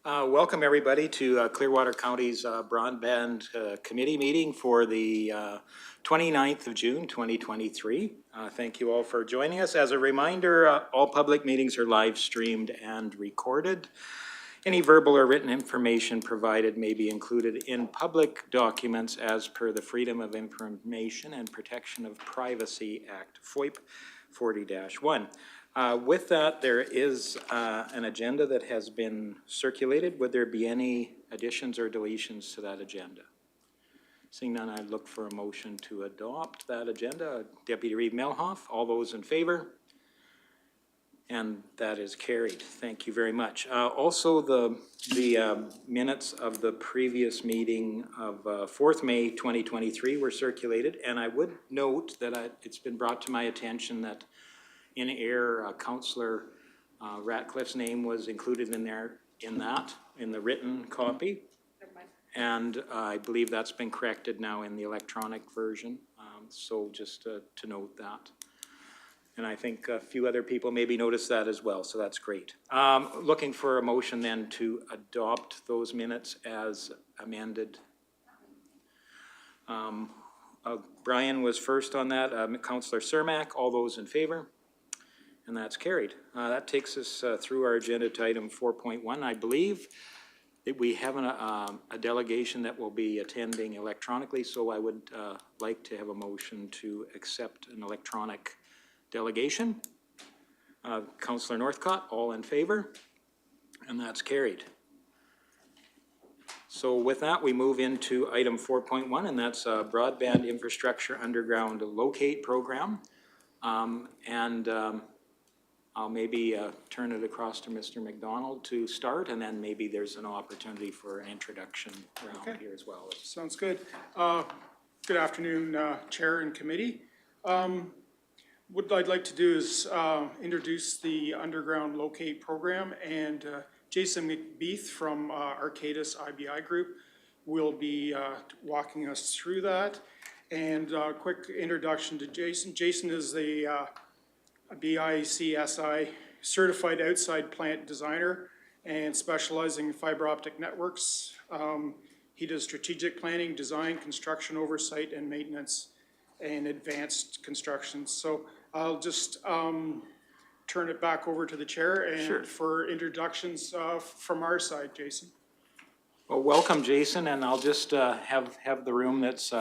Welcome everybody to Clearwater County's Broadband Committee meeting for the 29th of June 2023. Thank you all for joining us. As a reminder, all public meetings are live streamed and recorded. Any verbal or written information provided may be included in public documents as per the Freedom of Information and Protection of Privacy Act, FOIP 40-1. With that, there is an agenda that has been circulated. Would there be any additions or deletions to that agenda? Seeing none, I'd look for a motion to adopt that agenda. Deputy Reeve Lougheed, all those in favor? And that is carried. Thank you very much. Also, the minutes of the previous meeting of 4th May 2023 were circulated, and I would note that it's been brought to my attention that in error, Councillor Ratcliffe's name was included in there in the written copy. And I believe that's been corrected now in the electronic version. So just to note that. And I think a few other people maybe noticed that as well, so that's great. Looking for a motion then to adopt those minutes as amended. Brian was first on that. Councillor Cermak, all those in favor? And that's carried. That takes us through our agenda to item 4.1. I believe that we have a delegation that will be attending electronically, so I would like to have a motion to accept an electronic delegation. Councillor Northcott, all in favor? And that's carried. So with that, we move into item 4.1, and that's Broadband Infrastructure Underground Locate Program. I'll maybe turn it across to Mr. McDonald to start, and then maybe there's an opportunity for an introduction around here as well. Sounds good. Good afternoon, Chair and Committee. What I'd like to do is introduce the Underground Locate Program, and Jason McBeath from Arcadis IBI Group will be walking us through that. And a quick introduction to Jason. Jason is the BICSI certified outside plant designer and specializing in fiber optic networks. He does strategic planning, design, construction oversight, and maintenance and advanced construction. So I'll just turn it back over to the chair and for introductions from our side, Jason. Well, welcome, Jason, and I'll just have the room that's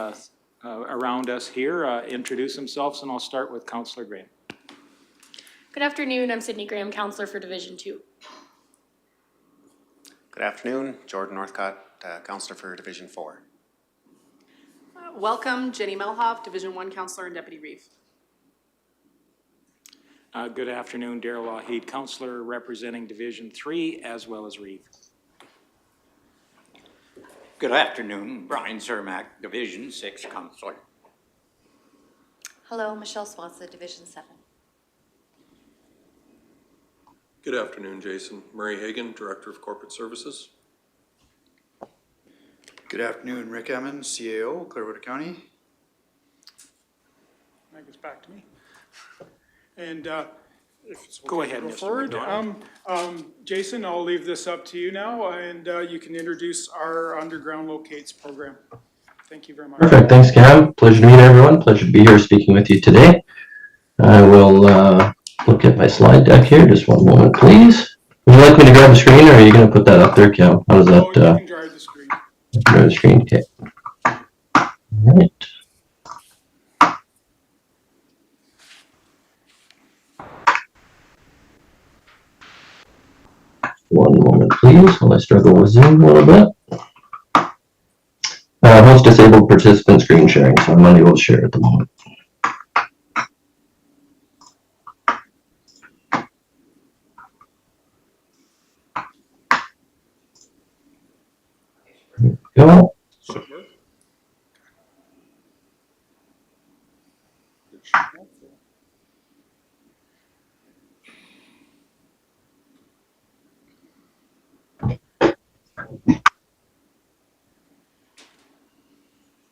around us here introduce themselves, and I'll start with Councillor Graham. Good afternoon, I'm Sydney Graham, Councillor for Division 2. Good afternoon, Jordan Northcott, Councillor for Division 4. Welcome, Jenny Melhoff, Division 1 Councillor and Deputy Reeve. Good afternoon, Reeve Lougheed, Councillor representing Division 3 as well as Reeve. Good afternoon, Brian Cermak, Division 6 Councillor. Hello, Michelle Swanson, Division 7. Good afternoon, Jason. Murray Hagan, Director of Corporate Services. Good afternoon, Rick Emmons, CAO, Clearwater County. That goes back to me. And if it's okay, go ahead, Mr. forward. Jason, I'll leave this up to you now, and you can introduce our Underground Locates program. Thank you very much. Perfect. Thanks, Cam. Pleasure to meet everyone. Pleasure to be here speaking with you today. I will look at my slide deck here. Just one moment, please. Would you like me to grab the screen, or are you going to put that up there, Cam? How does that? You can drive the screen. Drive the screen. Okay. All right. One moment, please, while I struggle with Zoom a little bit. Host disabled participant screen sharing, so I'm unable to share at the moment. Go.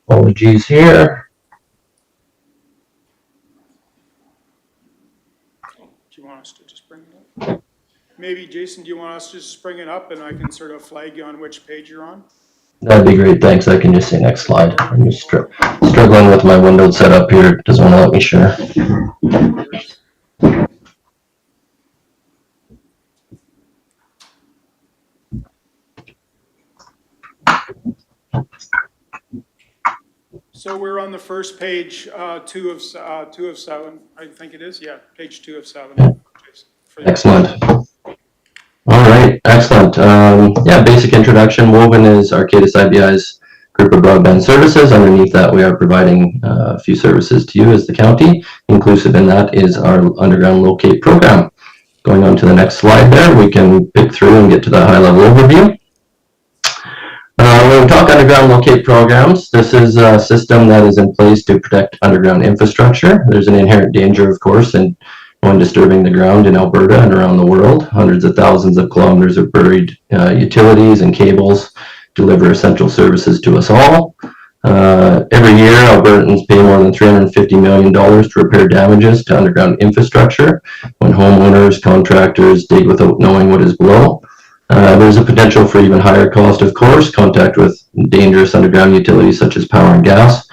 Apologies here. Do you want us to just bring it up? maybe Jason, do you want us to just bring it up and I can sort of flag you on which page you're on? That'd be great, thanks. I can just say next slide. I'm just struggling with my Windows setup here. It doesn't want to let me share. So we're on the first page, 2 of 7, I think it is, yeah, page 2 of 7. For the- Excellent. All right, excellent. Yeah, basic introduction. Woven is Arcadis IBI's group of broadband services. Underneath that, we are providing a few services to you as the county. Inclusive in that is our underground locate program. Going on to the next slide there, we can pick through and get to the high-level overview. When we talk underground locate programs, this is a system that is in place to protect underground infrastructure. There's an inherent danger, of course, in when disturbing the ground in Alberta and around the world. Hundreds of thousands of kilometers of buried utilities and cables deliver essential services to us all. Every year, Albertans pay more than $350 million to repair damages to underground infrastructure when homeowners, contractors dig without knowing what is below. There's a potential for even higher cost, of course. Contact with dangerous underground utilities such as power and gas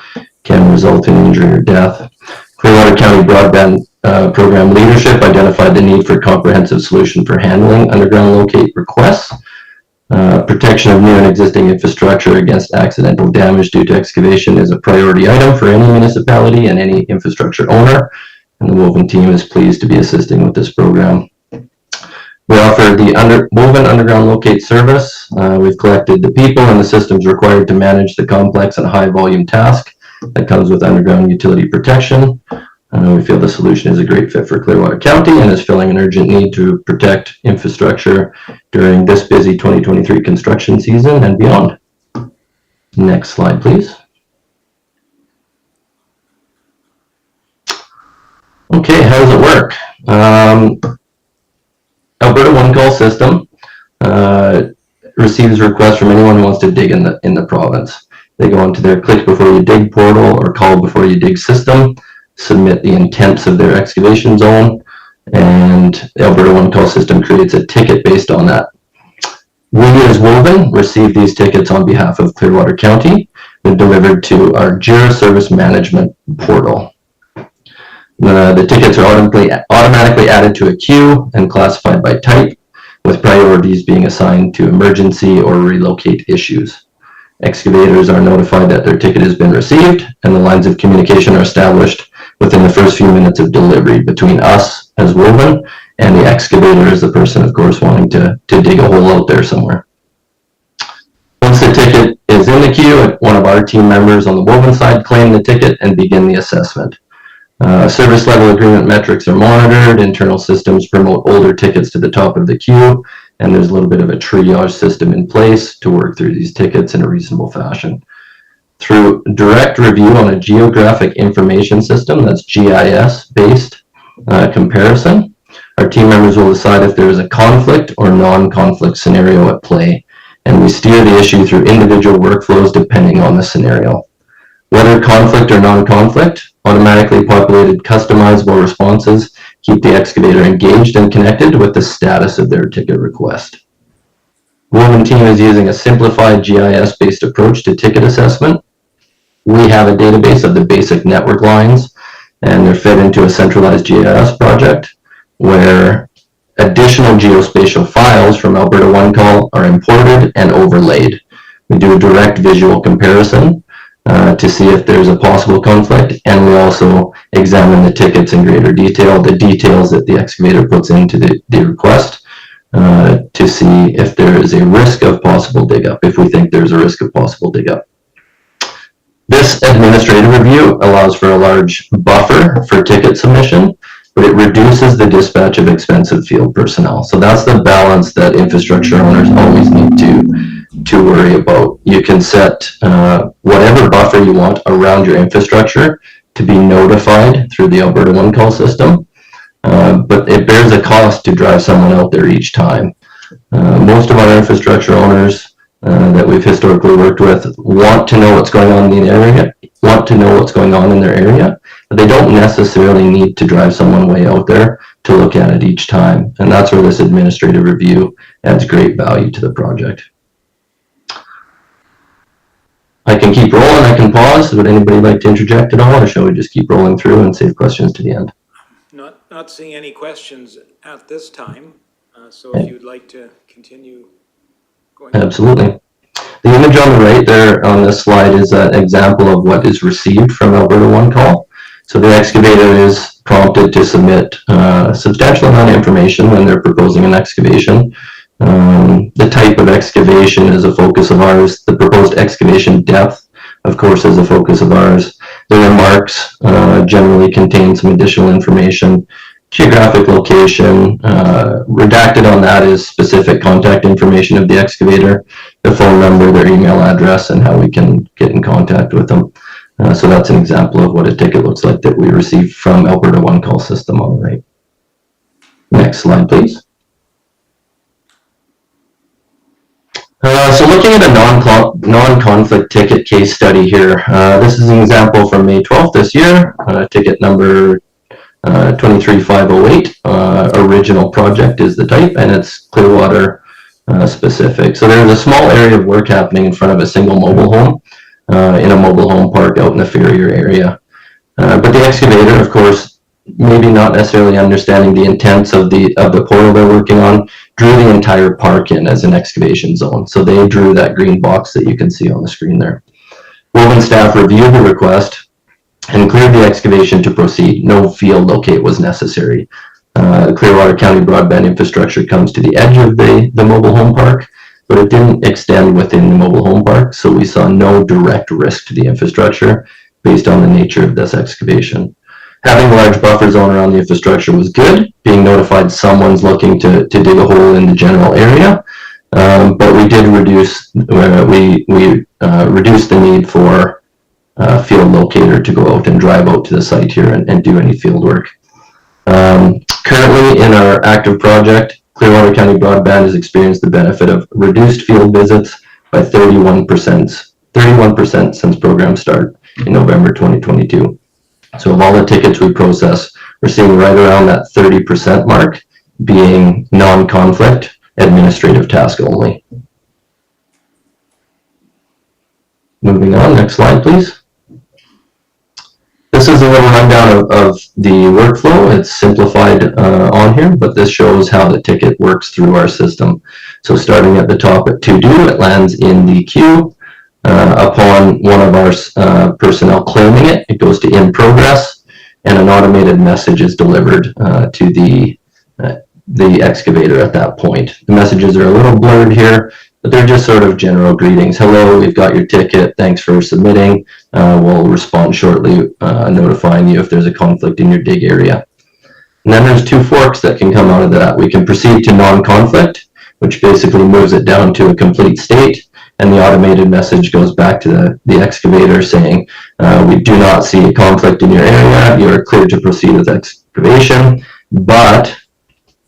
can result in injury or death. Clearwater County Broadband Program leadership identified the need for a comprehensive solution for handling underground locate requests. Protection of new and existing infrastructure against accidental damage due to excavation is a priority item for any municipality and any infrastructure owner, and the Woven team is pleased to be assisting with this program. We offer the Woven Underground Locate service. We've collected the people and the systems required to manage the complex and high volume task that comes with underground utility protection. We feel the solution is a great fit for Clearwater County and is filling an urgent need to protect infrastructure during this busy 2023 construction season and beyond. Next slide, please. Okay, how does it work? Alberta One Call system receives requests from anyone who wants to dig in the province. They go onto their Click Before You Dig portal or Call Before You Dig system, submit the intents of their excavation zone, and the Alberta One Call system creates a ticket based on that. We as Woven receive these tickets on behalf of Clearwater County. They're delivered to our JIRA service management portal. The tickets are automatically added to a queue and classified by type, with priorities being assigned to emergency or relocate issues. Excavators are notified that their ticket has been received, and the lines of communication are established within the first few minutes of delivery between us as Woven and the excavator as the person, of course, wanting to dig a hole out there somewhere. Once the ticket is in the queue, one of our team members on the Woven side claim the ticket and begin the assessment. Service level agreement metrics are monitored, internal systems promote older tickets to the top of the queue, and there's a little bit of a triage system in place to work through these tickets in a reasonable fashion. Through direct review on a geographic information system, that's GIS-based comparison, our team members will decide if there is a conflict or non-conflict scenario at play, and we steer the issue through individual workflows depending on the scenario. Whether conflict or non-conflict, automatically populated customizable responses keep the excavator engaged and connected with the status of their ticket request. Woven team is using a simplified GIS-based approach to ticket assessment. We have a database of the basic network lines, and they're fed into a centralized GIS project where additional geospatial files from Alberta One Call are imported and overlaid. We do a direct visual comparison to see if there's a possible conflict, and we also examine the tickets in greater detail, the details that the excavator puts into the request, to see if there is a risk of possible dig up, if we think there's a risk of possible dig up. This administrative review allows for a large buffer for ticket submission, but it reduces the dispatch of expensive field personnel. So that's the balance that infrastructure owners always need to worry about. You can set whatever buffer you want around your infrastructure to be notified through the Alberta One Call system, but it bears a cost to drive someone out there each time. Most of our infrastructure owners that we've historically worked with want to know what's going on in the want to know what's going on in their area, but they don't necessarily need to drive someone way out there to look at it each time. And that's where this administrative review adds great value to the project. I can keep rolling, I can pause. Would anybody like to interject at all, or shall we just keep rolling through and save questions to the end? Not seeing any questions at this time, so if you'd like to continue going. Absolutely. The image on the right there on this slide is an example of what is received from Alberta One Call. So the excavator is prompted to submit a substantial amount of information when they're proposing an excavation. The type of excavation is a focus of ours. The proposed excavation depth, of course, is a focus of ours. The remarks generally contain some additional information. Geographic location, redacted on that is specific contact information of the excavator, the phone number, their email address, and how we can get in contact with them. So that's an example of what a ticket looks like that we received from Alberta One Call system on the right. Next slide, please. So looking at a non-conflict ticket case study here, this is an example from May 12th this year, ticket number 23508. Original project is the type, and it's Clearwater specific. So there's a small area of work happening in front of a single mobile home in a mobile home park out in the Ferrier area. But the excavator, of course, maybe not necessarily understanding the intents of the portal they're working on, drew the entire park in as an excavation zone. So they drew that green box that you can see on the screen there. Woven staff reviewed the request and cleared the excavation to proceed. No field locate was necessary. Clearwater County broadband infrastructure comes to the edge of the mobile home park, but it didn't extend within the mobile home park, so we saw no direct risk to the infrastructure based on the nature of this excavation. Having a large buffer zone around the infrastructure was good. Being notified someone's looking to dig a hole in the general area, but we did reduce reduced the need for a field locator to go out and drive out to the site here and do any field work. Currently in our active project, Clearwater County Broadband has experienced the benefit of reduced field visits by 31% since program start in November 2022. So of all the tickets we process, we're seeing right around that 30% mark being non-conflict, administrative task only. Moving on, next slide, please. This is a little rundown of the workflow. It's simplified on here, but this shows how the ticket works through our system. So starting at the top at to do, it lands in the queue. Upon one of our personnel claiming it, it goes to in progress, and an automated message is delivered to the excavator at that point. The messages are a little blurred here, but they're just sort of general greetings. Hello, we've got your ticket. Thanks for submitting. We'll respond shortly, notifying you if there's a conflict in your dig area. And then there's two forks that can come out of that. We can proceed to non-conflict, which basically moves it down to a complete state, and the automated message goes back to the excavator saying, we do not see a conflict in your area. You're clear to proceed with excavation, but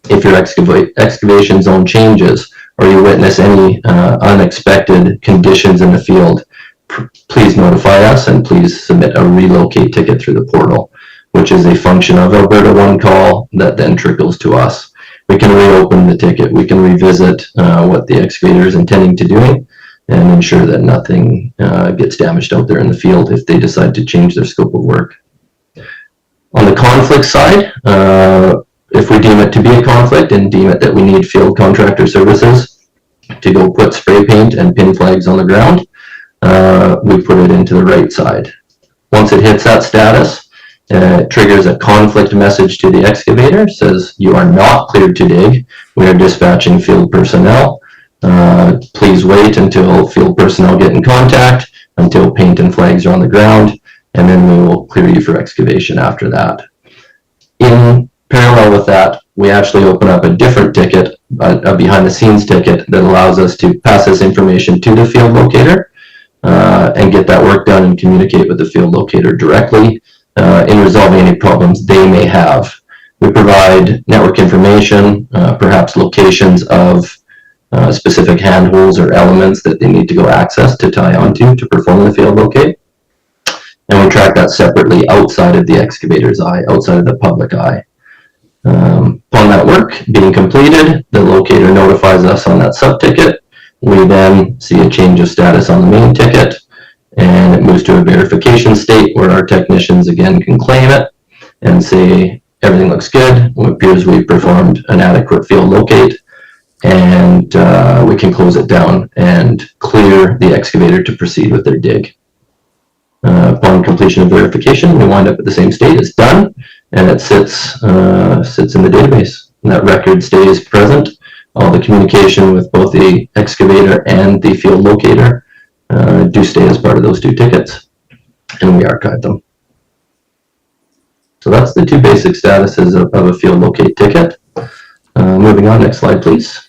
if your excavation zone changes or you witness any unexpected conditions in the field, please notify us and please submit a relocate ticket through the portal, which is a function of Alberta One Call that then trickles to us. We can reopen the ticket. We can revisit what the excavator is intending to do and ensure that nothing gets damaged out there in the field if they decide to change their scope of work. On the conflict side, if we deem it to be a conflict and deem it that we need field contractor services to go put spray paint and pin flags on the ground, we put it into the right side. Once it hits that status, it triggers a conflict message to the excavator, says you are not cleared to dig. We are dispatching field personnel. Please wait until field personnel get in contact, until paint and flags are on the ground, and then we will clear you for excavation after that. In parallel with that, we actually open up a different ticket, a behind the scenes ticket that allows us to pass this information to the field locator and get that work done and communicate with the field locator directly in resolving any problems they may have. We provide network information, perhaps locations of specific handholds or elements that they need to go access to tie onto to perform the field locate. track that separately outside of the excavator's eye, outside of the public eye. Upon that work being completed, the locator notifies us on that sub-ticket. We then see a change of status on the main ticket, and it moves to a verification state where our technicians again can claim it and say everything looks good. It appears we performed an adequate field locate, and we can close it down and clear the excavator to proceed with their dig. Upon completion of verification, we wind up at the same state as done, and it sits in the database. And that record stays present. All the communication with both the excavator and the field locator do stay as part of those two tickets, and we archive them. So that's the two basic statuses of a field locate ticket. Moving on, next slide, please.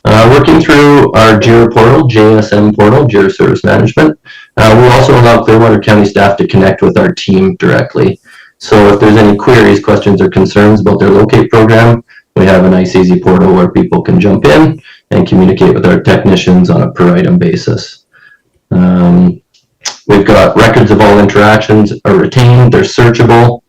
Working through our JIRA portal, JSM portal, JIRA Service Management, we also allow Clearwater County staff to connect with our team directly. So if there's any queries, questions, or concerns about their locate program, we have a nice, easy portal where people can jump in and communicate with our technicians on a per item basis. We've got records of all interactions are retained, they're searchable.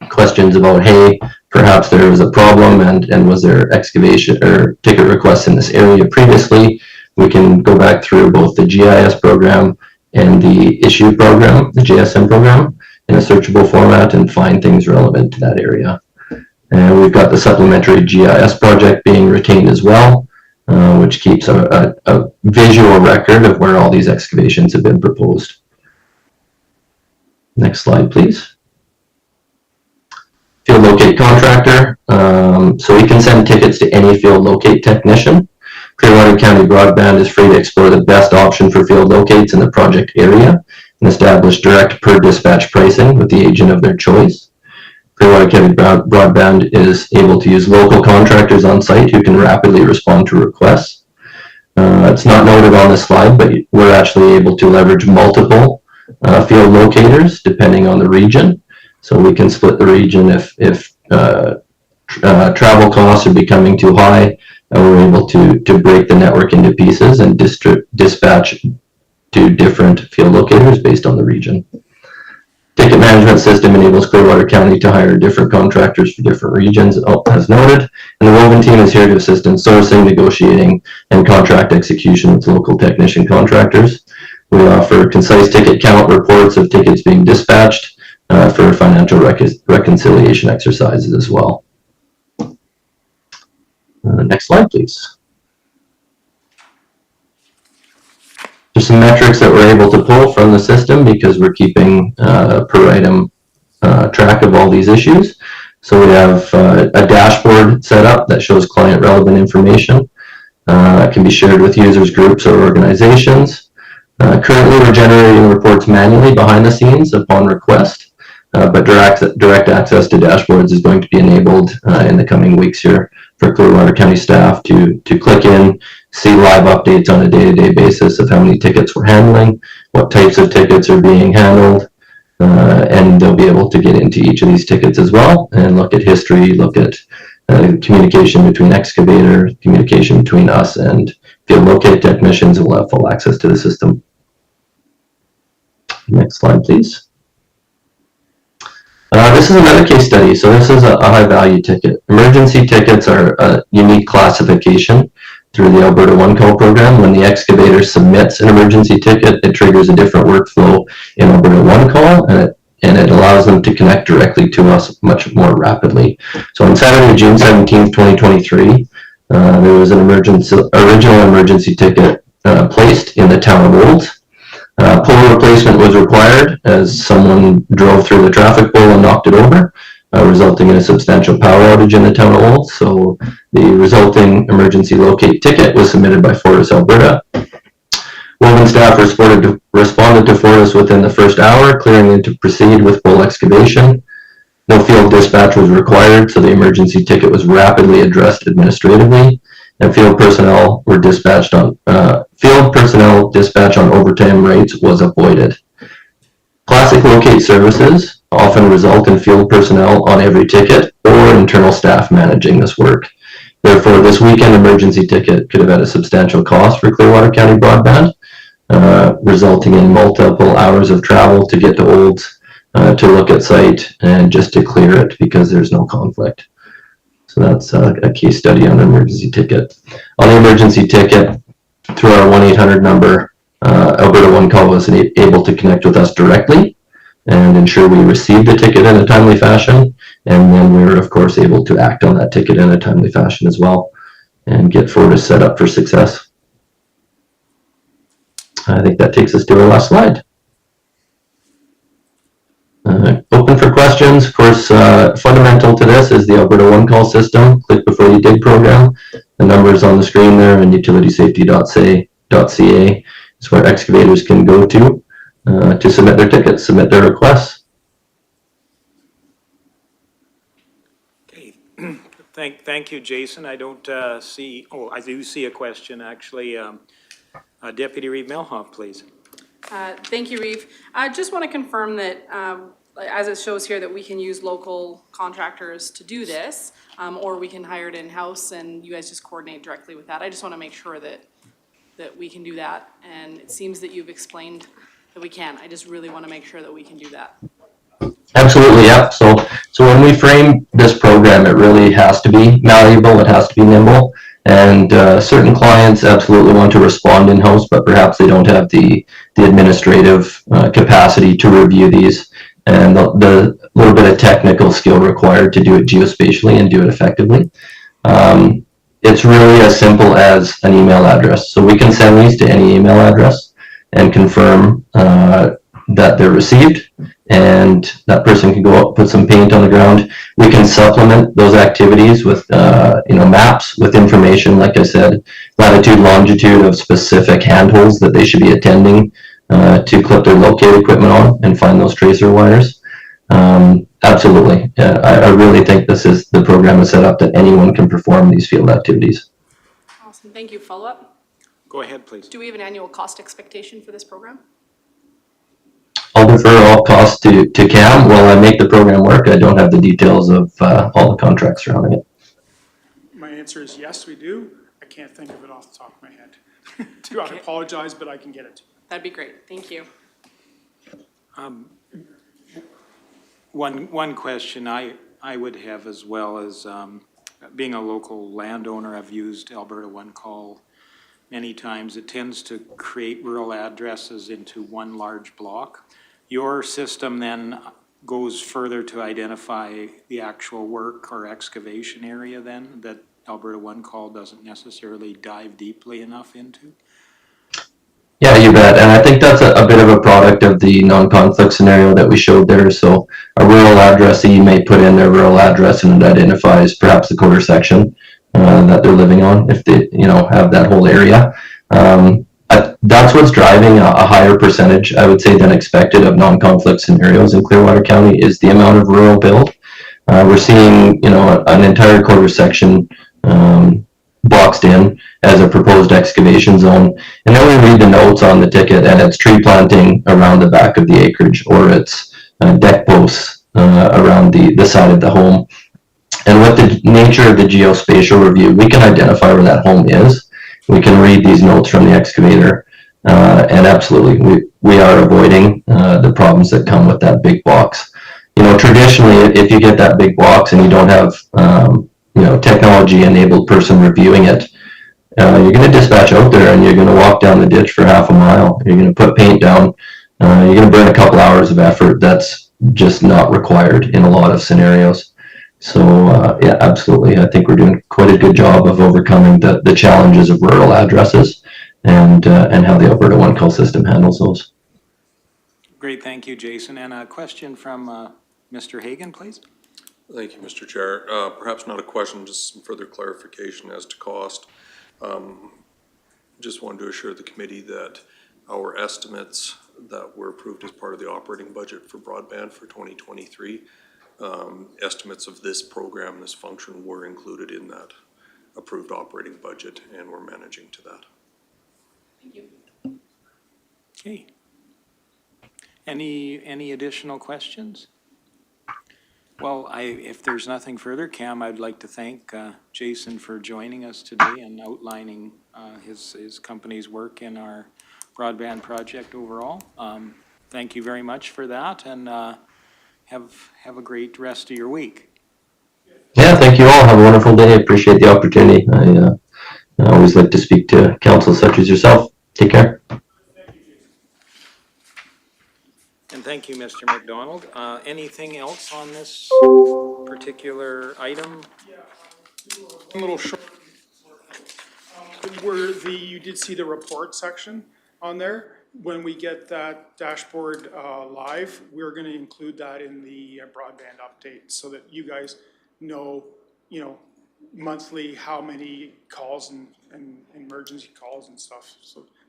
Questions about, hey, perhaps there was a problem and was there excavation or ticket requests in this area previously, we can go back through both the GIS program and the issue program, the JSM program, in a searchable format and find things relevant to that area. And we've got the supplementary GIS project being retained as well, which keeps a visual record of where all these excavations have been proposed. Next slide, please. Field locate contractor. So we can send tickets to any field locate technician. Clearwater County Broadband is free to explore the best option for field locates in the project area and establish direct per dispatch pricing with the agent of their choice. Clearwater County Broadband is able to use local contractors on site who can rapidly respond to requests. It's not noted on this slide, but we're actually able to leverage multiple field locators depending on the region. So we can split the region if travel costs are becoming too high, and we're able to break the network into pieces and dispatch to different field locators based on the region. Ticket management system enables Clearwater County to hire different contractors for different regions, as noted, and the Woven team is here to assist in sourcing, negotiating, and contract execution with local technician contractors. We offer concise ticket count reports of tickets being dispatched for financial reconciliation exercises as well. Next slide, please. There's some metrics that we're able to pull from the system because we're keeping per item track of all these issues. So we have a dashboard set up that shows client relevant information. It can be shared with users, groups, or organizations. Currently, we're generating reports manually behind the scenes upon request, but direct access to dashboards is going to be enabled in the coming weeks here for Clearwater County staff to click in, see live updates on a day-to-day basis of how many tickets we're handling, what types of tickets are being handled, and they'll be able to get into each of these tickets as well and look at history, look at communication between excavator, communication between us and field locate technicians, who will have full access to the system. Next slide, please. This is another case study. So this is a high-value ticket. Emergency tickets are a unique classification through the Alberta One Call program. When the excavator submits an emergency ticket, it triggers a different workflow in Alberta One Call, and it allows them to connect directly to us much more rapidly. So on Saturday, June 17th, 2023, there was an original emergency ticket placed in the town of Olds. Pole replacement was required as someone drove through the traffic pole and knocked it over, resulting in a substantial power outage in the town of Olds. So the resulting emergency locate ticket was submitted by Fortis Alberta. Woven staff responded to Fortis within the first hour, clearing them to proceed with pole excavation. No field dispatch was required, so the emergency ticket was rapidly addressed administratively, and field personnel dispatch on overtime rates was avoided. Classic locate services often result in field personnel on every ticket or internal staff managing this work. Therefore, this weekend emergency ticket could have had a substantial cost for Clearwater County Broadband. resulting in multiple hours of travel to get to Olds, to look at site and just to clear it because there's no conflict. So that's a case study on an emergency ticket. On the emergency ticket, through our 1-800 number, Alberta One Call was able to connect with us directly and ensure we received the ticket in a timely fashion. And then we were, of course, able to act on that ticket in a timely fashion as well and get Fortis set up for success. I think that takes us to our last slide. Open for questions. Of course, fundamental to this is the Alberta One Call system. Click before you dig program. The number is on the screen there, and utilitysafety.ca is where excavators can go to submit their tickets, submit their requests. Okay, thank you, Jason. I don't see, oh, I do see a question, actually. Deputy Reeve Lougheed, please. Thank you, Reeve. I just want to confirm that, as it shows here, that we can use local contractors to do this, or we can hire it in-house and you guys just coordinate directly with that. I just want to make sure that we can do that. And it seems that you've explained that we can. I just really want to make sure that we can do that. Absolutely, yeah. So when we frame this program, it really has to be malleable, it has to be nimble. And certain clients absolutely want to respond in-house, but perhaps they don't have the administrative capacity to review these and the little bit of technical skill required to do it geospatially and do it effectively. It's really as simple as an email address. So we can send these to any email address and confirm that they're received, and that person can go out, put some paint on the ground. We can supplement those activities with maps with information, like I said, latitude, longitude of specific handholds that they should be attending to clip their locate equipment on and find those tracer wires. Absolutely. I really think the program is set up that anyone can perform these field activities. Awesome, thank you. Follow-up? Go ahead, please. Do we have an annual cost expectation for this program? I'll defer all costs to Cam while I make the program work. I don't have the details of all the contracts surrounding it. My answer is yes, we do. I can't think of it off the top of my head. I apologize, but I can get it. That'd be great. Thank you. One question I would have as well as being a local landowner, I've used Alberta One Call many times. It tends to create rural addresses into one large block. Your system then goes further to identify the actual work or excavation area then that Alberta One Call doesn't necessarily dive deeply enough into? Yeah, you bet. And I think that's a bit of a product of the non-conflict scenario that we showed there. So a rural addressee may put in their rural address and it identifies perhaps the quarter section that they're living on if they, have that whole area. That's what's driving a higher percentage, I would say, than expected of non-conflict scenarios in Clearwater County is the amount of rural build. We're seeing, an entire quarter section boxed in as a proposed excavation zone. And then we read the notes on the ticket and it's tree planting around the back of the acreage, or it's deck posts around the side of the home. And with the nature of the geospatial review, we can identify where that home is. We can read these notes from the excavator, and absolutely, we are avoiding the problems that come with that big box. Traditionally, if you get that big box and you don't have, technology-enabled person reviewing it, you're going to dispatch out there and you're going to walk down the ditch for half a mile. You're going to put paint down. You're going to burn a couple hours of effort that's just not required in a lot of scenarios. So yeah, absolutely. I think we're doing quite a good job of overcoming the challenges of rural addresses and how the Alberta One Call system handles those. Great, thank you, Jason. And a question from Mr. Hagan, please. Thank you, Mr. Chair. Perhaps not a question, just some further clarification as to cost. Just wanted to assure the committee that our estimates that were approved as part of the operating budget for broadband for 2023, estimates of this program, this function, were included in that approved operating budget, and we're managing to that. Thank you. Okay. Any additional questions? Well, if there's nothing further, Cam, I'd like to thank Jason for joining us today and outlining his company's work in our broadband project overall. Thank you very much for that, and have a great rest of your week. Yeah, thank you all. Have a wonderful day. Appreciate the opportunity. I always like to speak to council such as yourself. Take care. And thank you, Mr. McDonald. Anything else on this particular item? A little short. Where you did see the report section on there. When we get that dashboard live, we're gonna include that in the broadband update so that you guys know, monthly how many calls and emergency calls and stuff.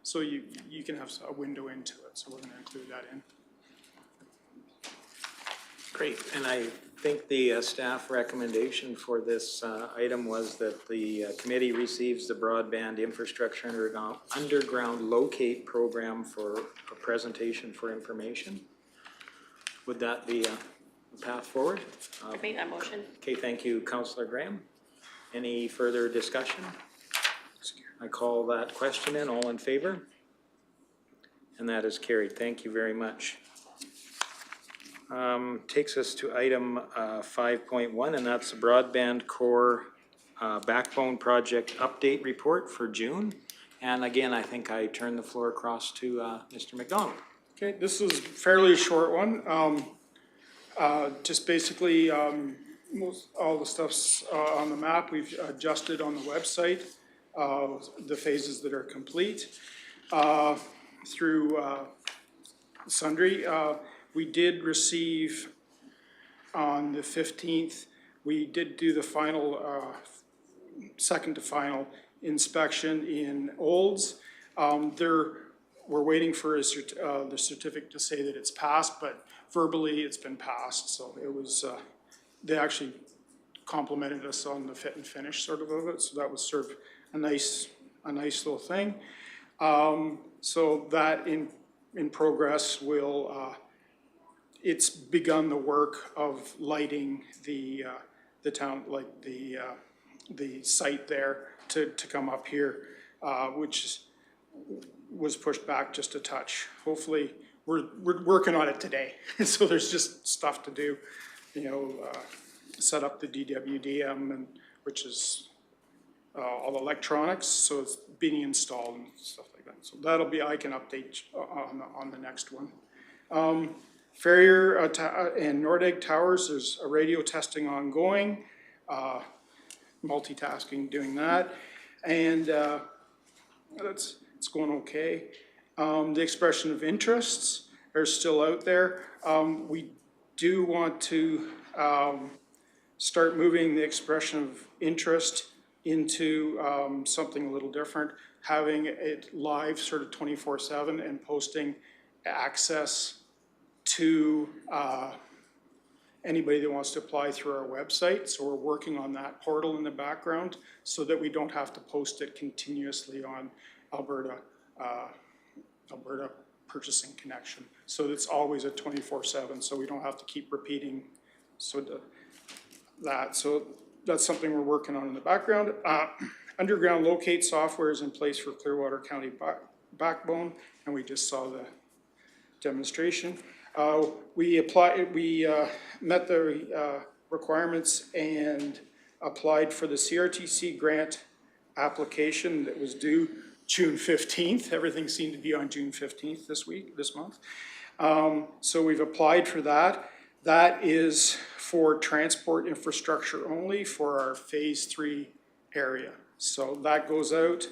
So you can have a window into it, so we're gonna include that in. Great, and I think the staff recommendation for this item was that the committee receives the broadband infrastructure underground locate program for a presentation for information. Would that be a path forward? I made that motion. Okay, thank you, Councillor Graham. Any further discussion? I call that question in. All in favor? And that is carried. Thank you very much. Takes us to item 5.1, and that's the Broadband Core Backbone Project Update Report for June. And again, I think I turn the floor across to Mr. McDonald. Okay, this is fairly a short one. Just basically, all the stuff's on the map. We've adjusted on the website, the phases that are complete through sundry. We did receive on the 15th, we did do the final, second to final inspection in Olds. We're waiting for the certificate to say that it's passed, but verbally it's been passed. So it was, they actually complimented us on the fit and finish sort of it. So that was sort of a nice little thing. So that in progress will, it's begun the work of lighting the town, like the site there to come up here, which was pushed back just a touch. Hopefully, we're working on it today. So there's just stuff to do, set up the DWDM, and which is all electronics, so it's being installed and stuff like that. So that'll be, I can update on the next one. Farrier and Nordegg Towers, there's a radio testing ongoing, multitasking doing that, and it's going okay. The expression of interests are still out there. We do want to start moving the expression of interest into something a little different, having it live sort of 24/7 and posting access to anybody that wants to apply through our website. So we're working on that portal in the background so that we don't have to post it continuously on Alberta Purchasing Connection. So it's always a 24/7, so we don't have to keep repeating so that's something we're working on in the background. Underground locate software is in place for Clearwater County backbone, and we just saw the demonstration. We met the requirements and applied for the CRTC grant application that was due June 15th. Everything seemed to be on June 15th this month. So we've applied for that. That is for transport infrastructure only for our phase 3 area. So that goes out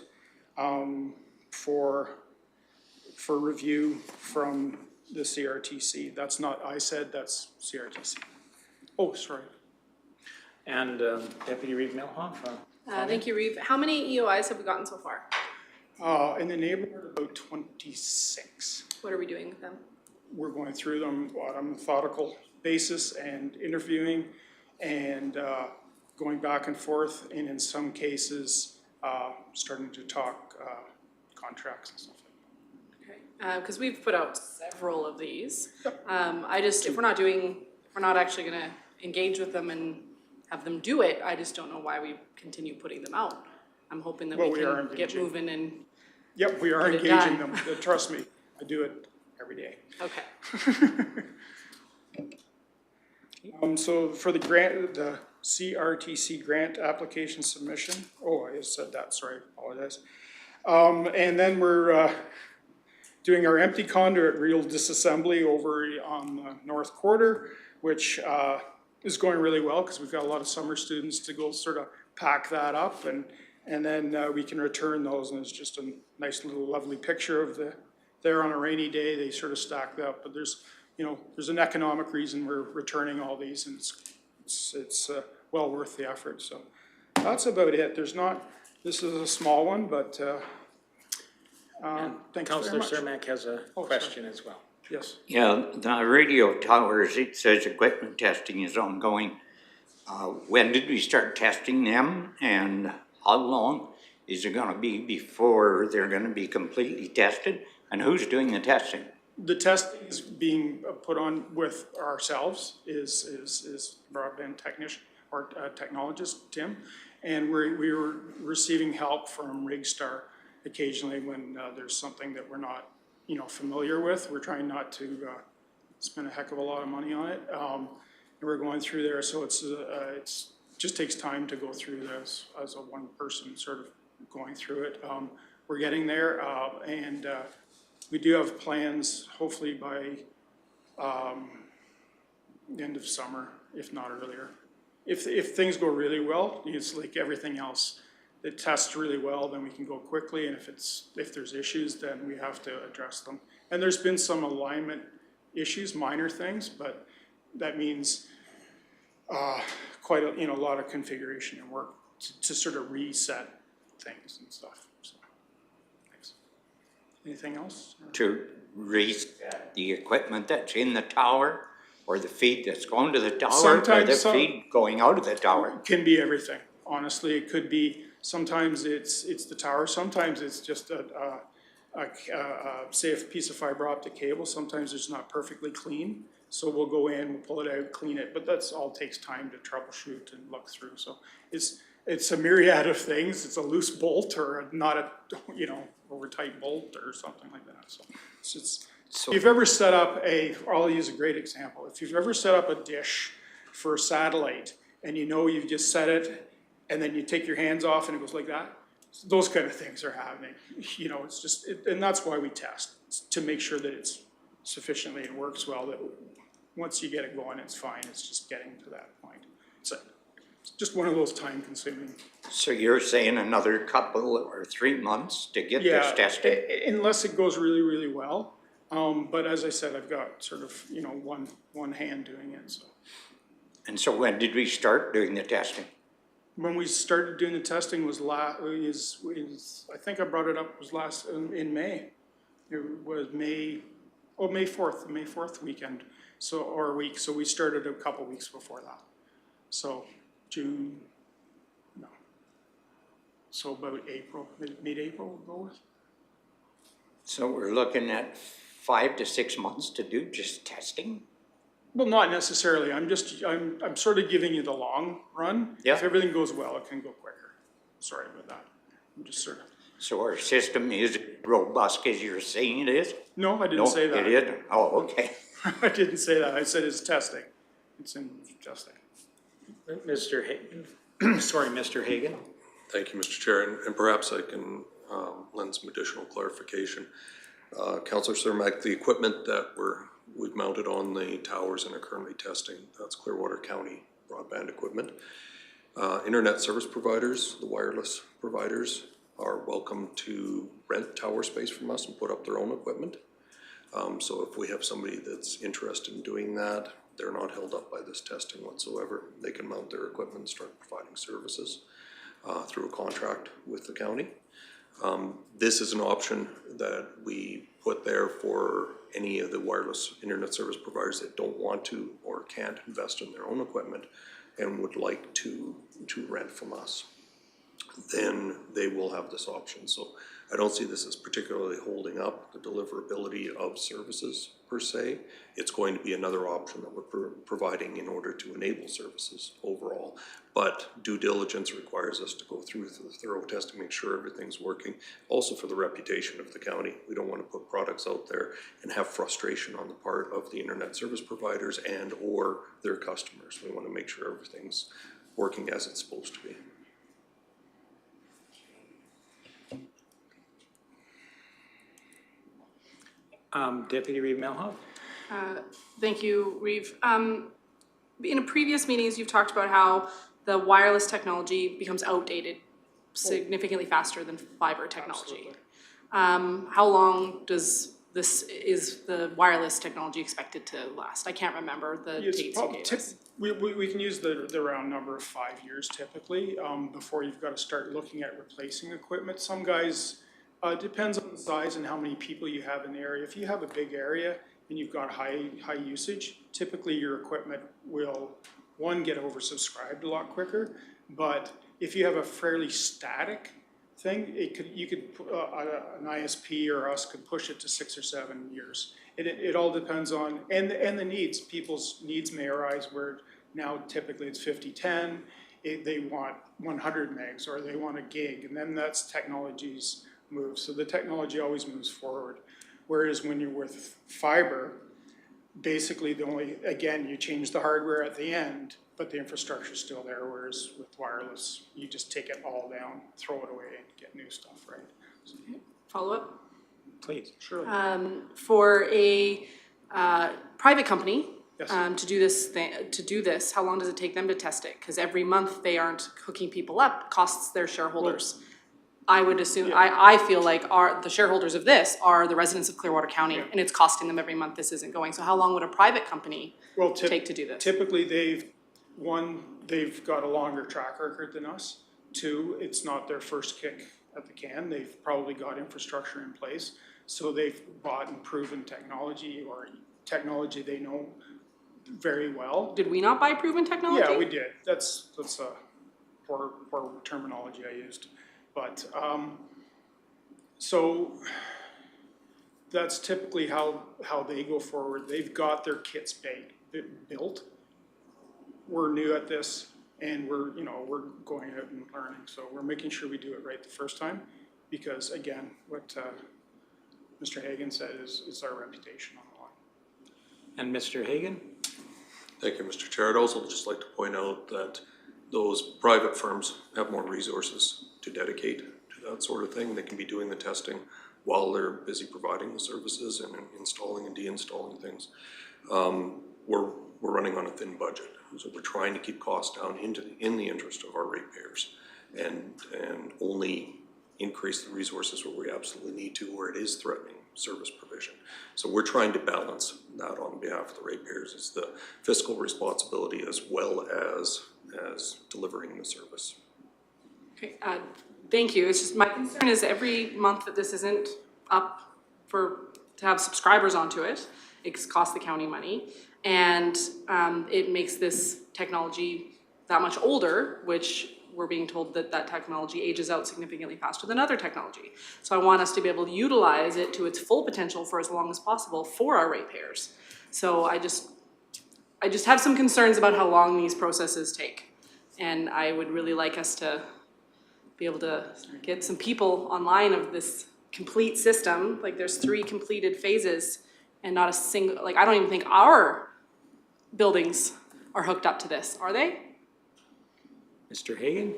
for review from the CRTC. That's not ISED, that's CRTC. Oh, sorry. And Deputy Reeve Lougheed. Thank you, Reeve. How many EOIs have we gotten so far? In the neighborhood, about 26. What are we doing with them? We're going through them on a methodical basis and interviewing and going back and forth, and in some cases, starting to talk contracts and stuff like that. Okay, because we've put out several of these. If we're not actually gonna engage with them and have them do it, I just don't know why we continue putting them out. I'm hoping that Well, we we are can get engaging. moving and Yep, we are Get it engaging done. them. Trust me, I do it every day. Okay. So for the grant, the CRTC grant application submission, oh, I just said that, sorry, apologize. And then we're doing our empty conduit reel disassembly over on the north quarter, which is going really well because we've got a lot of summer students to go sort of pack that up, and then we can return those, and it's just a nice little lovely picture of there on a rainy day, they sort of stacked up, but there's an economic reason we're returning all these, and it's well worth the effort, so that's about it. This is a small one, but thanks very Councillor much. Cermak has a question as well. Yes. Yeah, the radio towers, it says equipment testing is ongoing. When did we start testing them, and how long is it gonna be before they're gonna be completely tested? And who's doing the testing? The test is being put on with ourselves, is broadband technician or technologist, Tim. And we were receiving help from Rigstar occasionally when there's something that we're not, familiar with. We're trying not to spend a heck of a lot of money on it. And we're going through there, so it's just takes time to go through this as a one person sort of going through it. We're getting there, and we do have plans, hopefully by the end of summer, if not earlier. If things go really well, it's like everything else. It tests really well, then we can go quickly, and if there's issues, then we have to address them. And there's been some alignment issues, minor things, but that means quite a lot of configuration and work to sort of reset things and stuff. So, thanks. Anything else? To reset the equipment that's in the tower, or the feed that's going to the tower, or the Sometimes feed going out of the tower? Can be everything. Honestly, it could be, sometimes it's the tower, sometimes it's just say a piece of fiber optic cable, sometimes it's not perfectly clean. So we'll go in, we'll pull it out, clean it, but that's all takes time to troubleshoot and look through. So it's a myriad of things. It's a loose bolt or not a, over tight bolt or something like that. So if you've ever set up I'll use a great example. If you've ever set up a dish for a satellite and you've just set it and then you take your hands off and it goes like that, those kind of things are happening. It's just, and that's why we test, to make sure that it's sufficiently and works well, that once you get it going, it's fine. It's just getting to that point. It's just one of those time consuming. So you're saying another couple or 3 months to get this tested? Unless it goes really, really well. But as I said, I've got sort of, one hand doing it, so. And so when did we start doing the testing? When we started doing the testing was I think I brought it up, was in May. It was May 4th, the May 4th weekend, or week, so we started a couple weeks before that. So June, no. So about April, mid-April we'll go with. So we're looking at 5 to 6 months to do just testing? Well, not necessarily. I'm sort of giving you the long run. Yeah. If everything goes well, it can go quicker. Sorry about that. I'm just sort of. So our system is robust as you're saying it is? No, I didn't say that. No, it isn't? Oh, okay. I didn't say that. I said it's testing. It's in testing. Mr. Hagan, sorry, Mr. Hagan. Thank you, Mr. Chair, and perhaps I can lend some additional clarification. Councillor Cermak, the equipment that we've mounted on the towers and are currently testing, that's Clearwater County broadband equipment. Internet service providers, the wireless providers, are welcome to rent tower space from us and put up their own equipment. So if we have somebody that's interested in doing that, they're not held up by this testing whatsoever. They can mount their equipment and start providing services through a contract with the county. This is an option that we put there for any of the wireless internet service providers that don't want to or can't invest in their own equipment and would like to rent from us. Then they will have this option. So I don't see this as particularly holding up the deliverability of services per se. It's going to be another option that we're providing in order to enable services overall. But due diligence requires us to go through the thorough testing, make sure everything's working. Also for the reputation of the county. We don't want to put products out there and have frustration on the part of the internet service providers and or their customers. We want to make sure everything's working as it's supposed to be. Deputy Reeve Lougheed? Thank you, Reeve. In previous meetings, you've talked about how the wireless technology becomes outdated significantly faster than fiber technology. How long is the wireless technology expected to last? I can't remember the dates you gave us. We can use the round number of 5 years typically, before you've got to start looking at replacing equipment. Some guys, depends on the size and how many people you have in the area. If you have a big area and you've got high usage, typically your equipment will, one, get oversubscribed a lot quicker, but if you have a fairly static thing, you could an ISP or us could push it to 6 or 7 years. It all depends on, and the needs. People's needs may arise where now typically it's 50-10, they want 100 megs or they want a gig, and then that's technology's move. So the technology always moves forward. Whereas when you're with fiber, basically again, you change the hardware at the end, but the infrastructure's still there, whereas with wireless, you just take it all down, throw it away, and get new stuff, right? So, Follow up? Please. sure. For a private company Yes. to do this, how long does it take them to test it? Because every month they aren't hooking people up, costs their shareholders. I would assume, I feel like the shareholders of this are the residents of Clearwater County, and it's costing them every month this isn't going. So how long would a private company take to do this? Typically, they've got a longer track record than us. 2, it's not their first kick at the can. They've probably got infrastructure in place. So they've bought and proven technology or technology they know very well. Did we not buy proven technology? Yeah, we did. That's a poor terminology I used. But, so that's typically how they go forward. They've got their kits built. We're new at this and we're going out and learning. So we're making sure we do it right the first time because again, what Mr. Hagan said is our reputation on the line. And Mr. Hagan? Thank you, Mr. Chair. I'd also just like to point out that those private firms have more resources to dedicate to that sort of thing. They can be doing the testing while they're busy providing the services and installing and deinstalling things. We're running on a thin budget, so we're trying to keep costs down in the interest of our ratepayers and only increase the resources where we absolutely need to, where it is threatening service provision. So we're trying to balance that on behalf of the ratepayers. It's the fiscal responsibility as well as delivering the service. Okay, thank you. It's just my concern is every month that this isn't up to have subscribers onto it, it costs the county money, and it makes this technology that much older, which we're being told that technology ages out significantly faster than other technology. So I want us to be able to utilize it to its full potential for as long as possible for our ratepayers. So I just have some concerns about how long these processes take. And I would really like us to be able to get some people online of this complete system. Like there's 3 completed phases and not a single, like I don't even think our buildings are hooked up to this, are they? Mr. Hagan?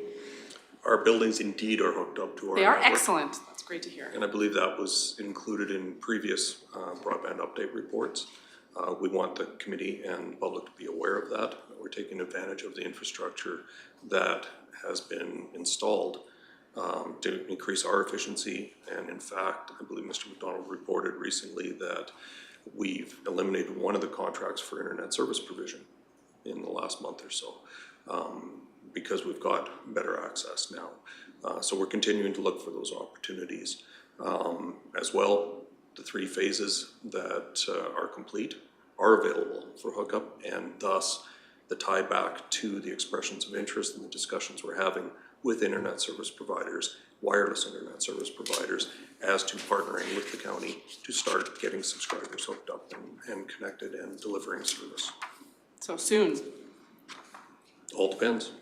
Our buildings indeed are hooked up to our They are network. excellent. That's great to hear. And I believe that was included in previous broadband update reports. We want the committee and the public to be aware of that. We're taking advantage of the infrastructure that has been installed to increase our efficiency. And in fact, I believe Mr. McDonald reported recently that we've eliminated one of the contracts for internet service provision in the last month or so because we've got better access now. So we're continuing to look for those opportunities. As well, the 3 phases that are complete are available for hookup, and thus the tie back to the expressions of interest and the discussions we're having with internet service providers wireless internet service providers as to partnering with the county to start getting subscribers hooked up and connected and delivering service. So soon, All depends.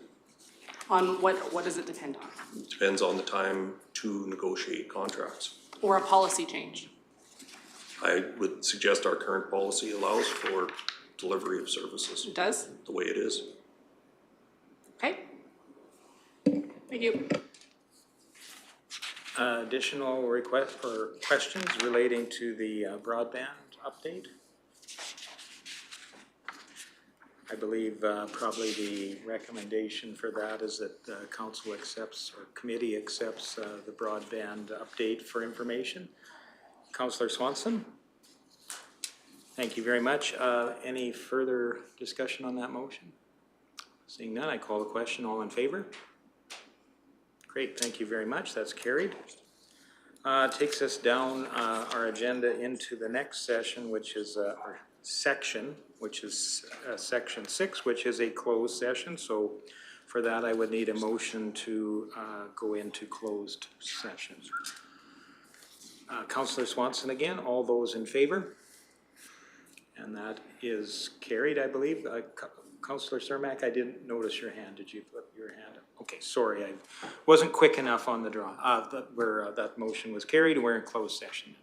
on what does it depend on? Depends on the time to negotiate contracts. Or a policy change? I would suggest our current policy allows for delivery of services It does? the way it is. Okay. Thank you. Additional request or questions relating to the broadband update? I believe probably the recommendation for that is that council accepts or committee accepts the broadband update for information. Councillor Swanson? Thank you very much. Any further discussion on that motion? Seeing none, I call the question. All in favor? Great, thank you very much. That's carried. Takes us down our agenda into the next session, which is our section, which is section 6, which is a closed session. So for that, I would need a motion to go into closed session. Councillor Swanson again, all those in favor? And that is carried, I believe. Councillor Cermak, I didn't notice your hand. Did you put your hand up? Okay, sorry, I wasn't quick enough on the draw. That motion was carried, and we're in closed session.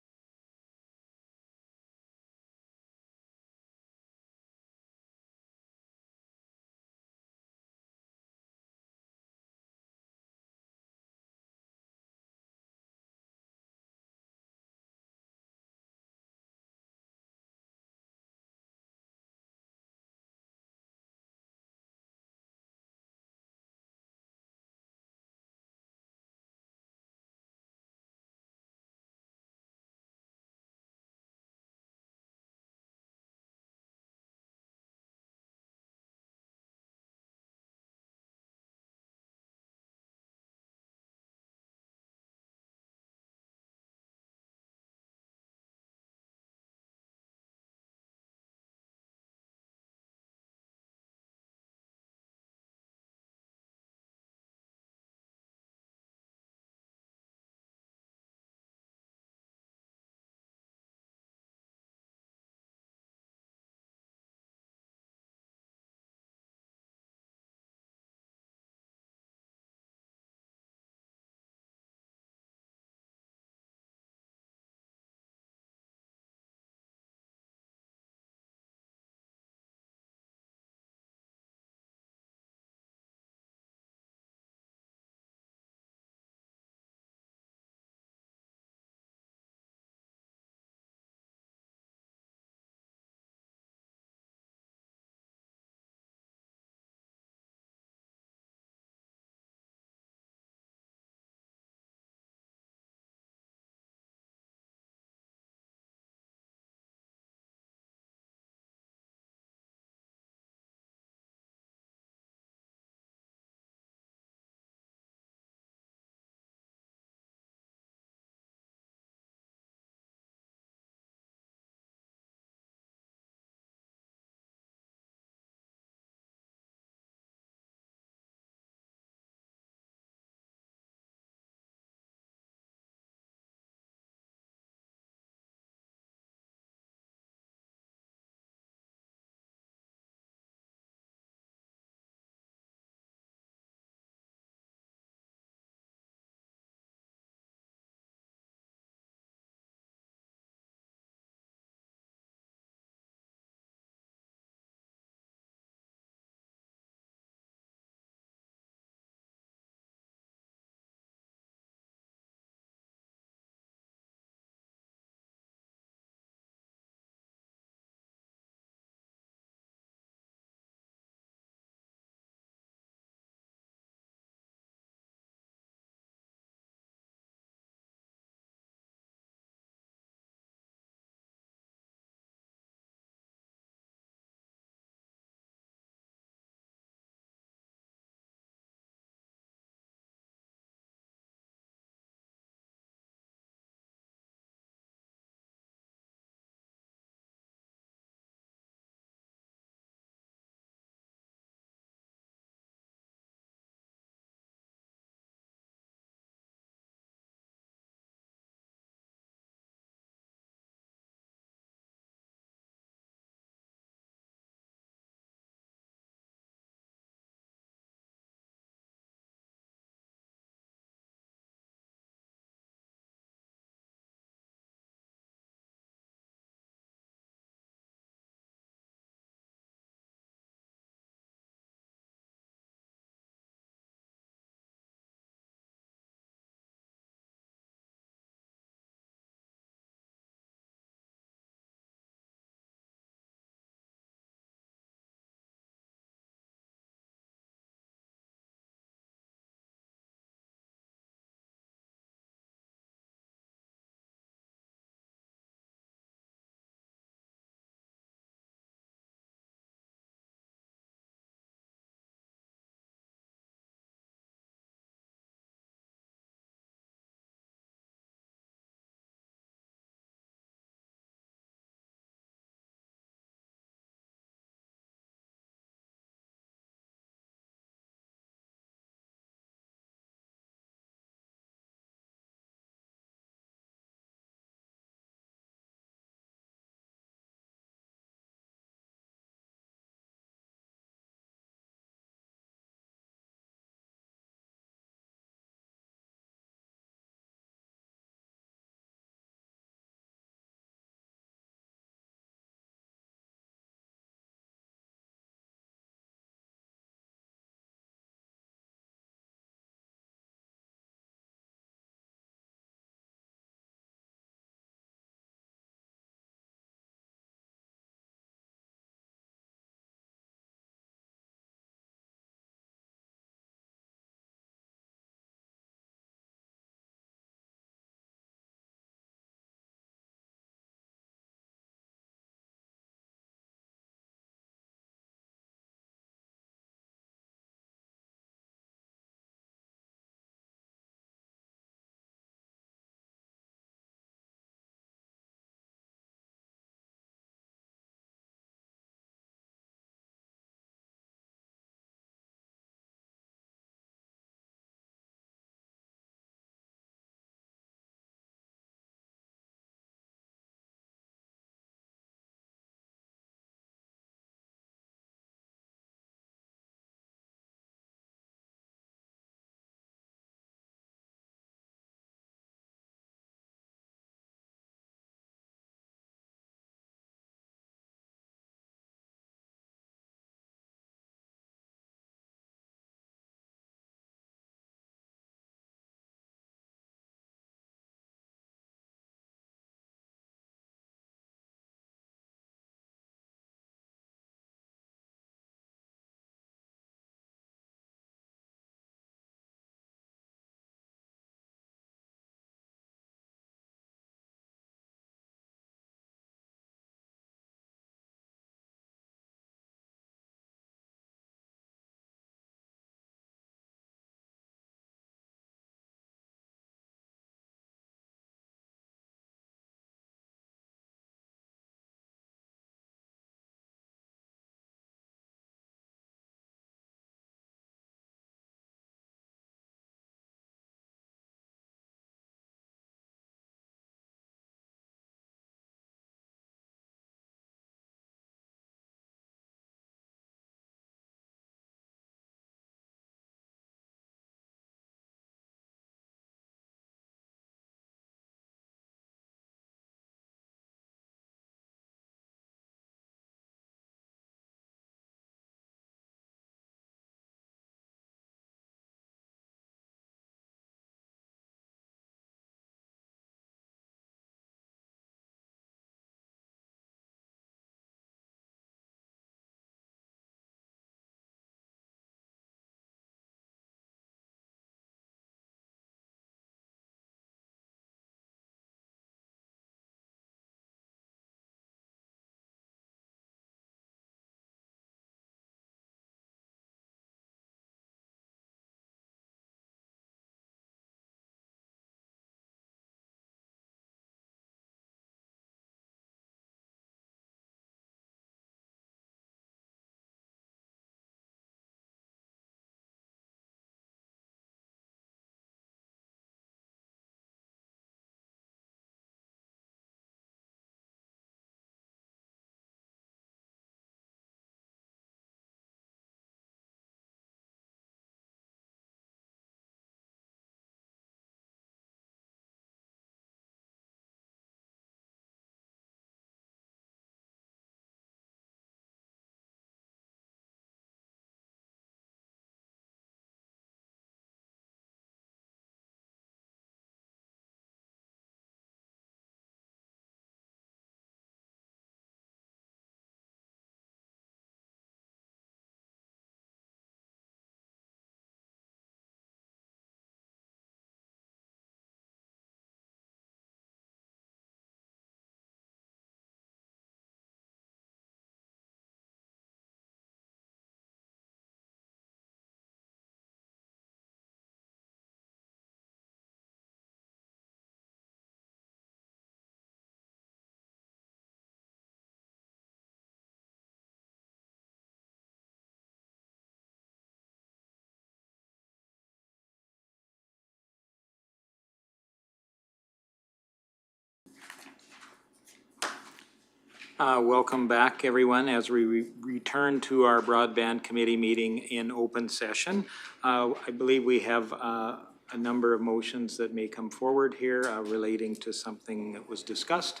Welcome back, everyone, as we return to our Broadband Committee meeting in open session. I believe we have a number of motions that may come forward here relating to something that was discussed.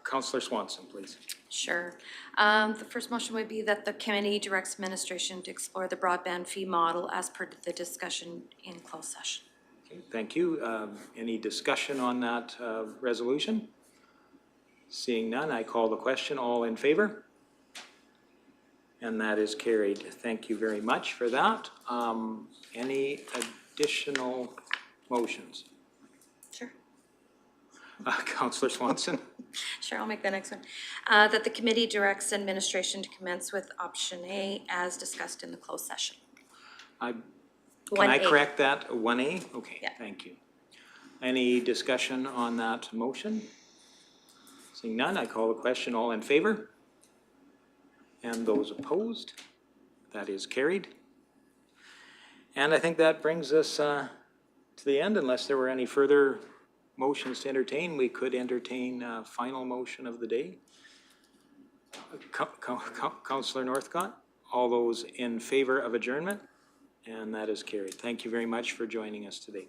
Councillor Swanson, please. Sure. The first motion would be that the committee directs administration to explore the broadband fee model as per the discussion in closed session. Okay, thank you. Any discussion on that resolution? Seeing none, I call the question. All in favor? And that is carried. Thank you very much for that. Any additional motions? Sure. Councillor Swanson? Sure, I'll make the next one. That the committee directs administration to commence with option A as discussed in the closed session. Can I 1A. correct that? 1A? Okay, Yeah. thank you. Any discussion on that motion? Seeing none, I call the question. All in favor? And those opposed? That is carried. And I think that brings us to the end. Unless there were any further motions to entertain, we could entertain a final motion of the day. Councillor Northcott, all those in favor of adjournment? And that is carried. Thank you very much for joining us today.